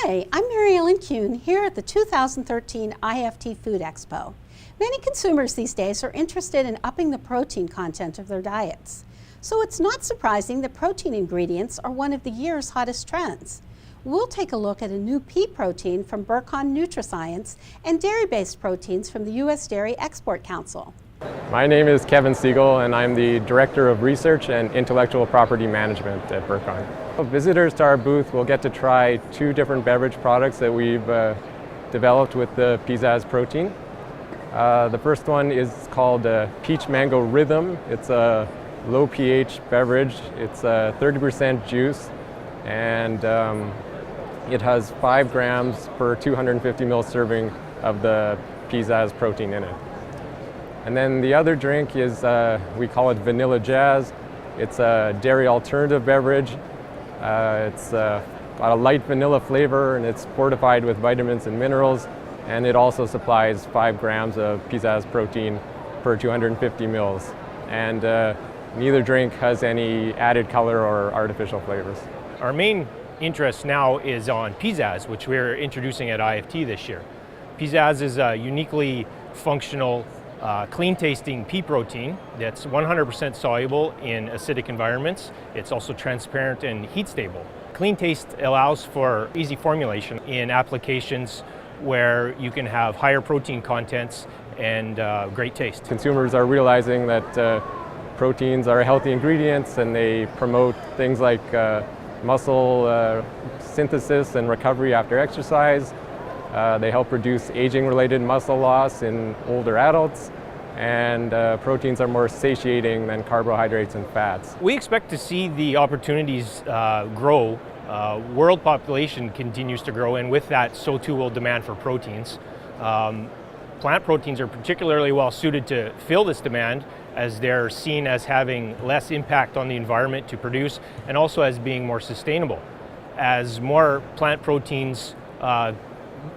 Hi, I'm Mary Ellen Kuhn here at the 2013 IFT Food Expo. Many consumers these days are interested in upping the protein content of their diets. So it's not surprising that protein ingredients are one of the year's hottest trends. We'll take a look at a new pea protein from Burcon Nutriscience and dairy-based proteins from the U.S. Dairy Export Council. My name is Kevin Siegel and I'm the Director of Research and Intellectual Property Management at Burcon. Visitors to our booth will get to try two different beverage products that we've developed with the Pizzazz protein. The first one is called Peach Mango Rhythm. It's a low pH beverage. It's 30% juice and it has 5 grams per 250 ml serving of the Pizzazz protein in it. And then the other drink is, we call it Vanilla Jazz. It's a dairy alternative beverage. It's got a light vanilla flavor and it's fortified with vitamins and minerals. And it also supplies 5 grams of Pizzazz protein per 250 mils. And neither drink has any added color or artificial flavors. Our main interest now is on Pizzazz, which we're introducing at IFT this year. Pizzazz is a uniquely functional, clean-tasting pea protein that's 100% soluble in acidic environments. It's also transparent and heat-stable. Clean taste allows for easy formulation in applications where you can have higher protein contents and great taste. Consumers are realizing that proteins are healthy ingredients and they promote things like muscle synthesis and recovery after exercise. They help reduce aging-related muscle loss in older adults, and proteins are more satiating than carbohydrates and fats. We expect to see the opportunities grow. World population continues to grow, and with that, so too will demand for proteins. Plant proteins are particularly well suited to fill this demand, as they're seen as having less impact on the environment to produce, and also as being more sustainable. As more plant proteins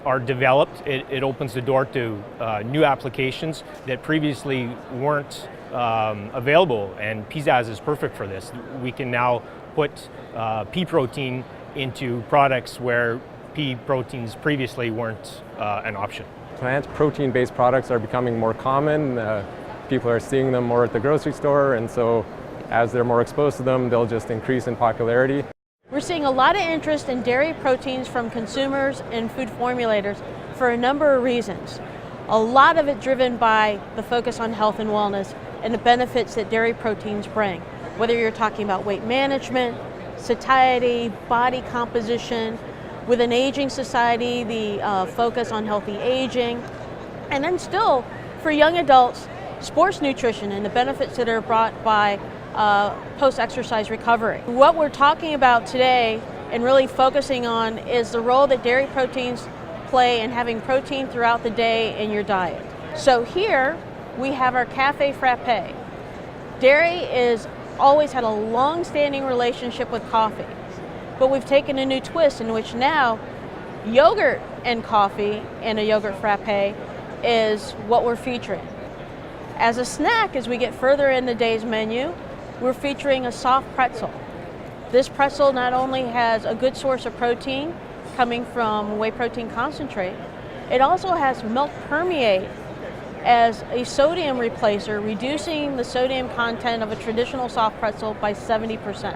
are developed, it opens the door to new applications that previously weren't available, and Pizzazz is perfect for this. We can now put pea protein into products where pea proteins previously weren't an option. Plant protein-based products are becoming more common. People are seeing them more at the grocery store, and so as they're more exposed to them, they'll just increase in popularity. We're seeing a lot of interest in dairy proteins from consumers and food formulators for a number of reasons. A lot of it driven by the focus on health and wellness and the benefits that dairy proteins bring. Whether you're talking about weight management, satiety, body composition, with an aging society, the focus on healthy aging, and then still for young adults, sports nutrition and the benefits that are brought by post-exercise recovery. What we're talking about today and really focusing on is the role that dairy proteins play in having protein throughout the day in your diet. So here we have our Cafe Frappe. Dairy is always had a long-standing relationship with coffee, but we've taken a new twist in which now yogurt and coffee in a yogurt frappe is what we're featuring. As a snack, as we get further in the day's menu, we're featuring a soft pretzel. This pretzel not only has a good source of protein coming from whey protein concentrate, it also has milk permeate as a sodium replacer, reducing the sodium content of a traditional soft pretzel by 70%.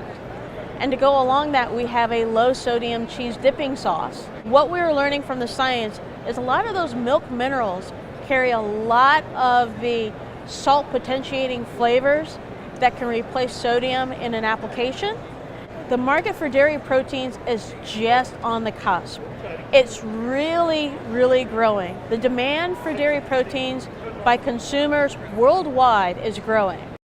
And to go along that, we have a low sodium cheese dipping sauce. What we're learning from the science is a lot of those milk minerals carry a lot of the salt potentiating flavors that can replace sodium in an application. The market for dairy proteins is just on the cusp. It's really, really growing. The demand for dairy proteins by consumers worldwide is growing.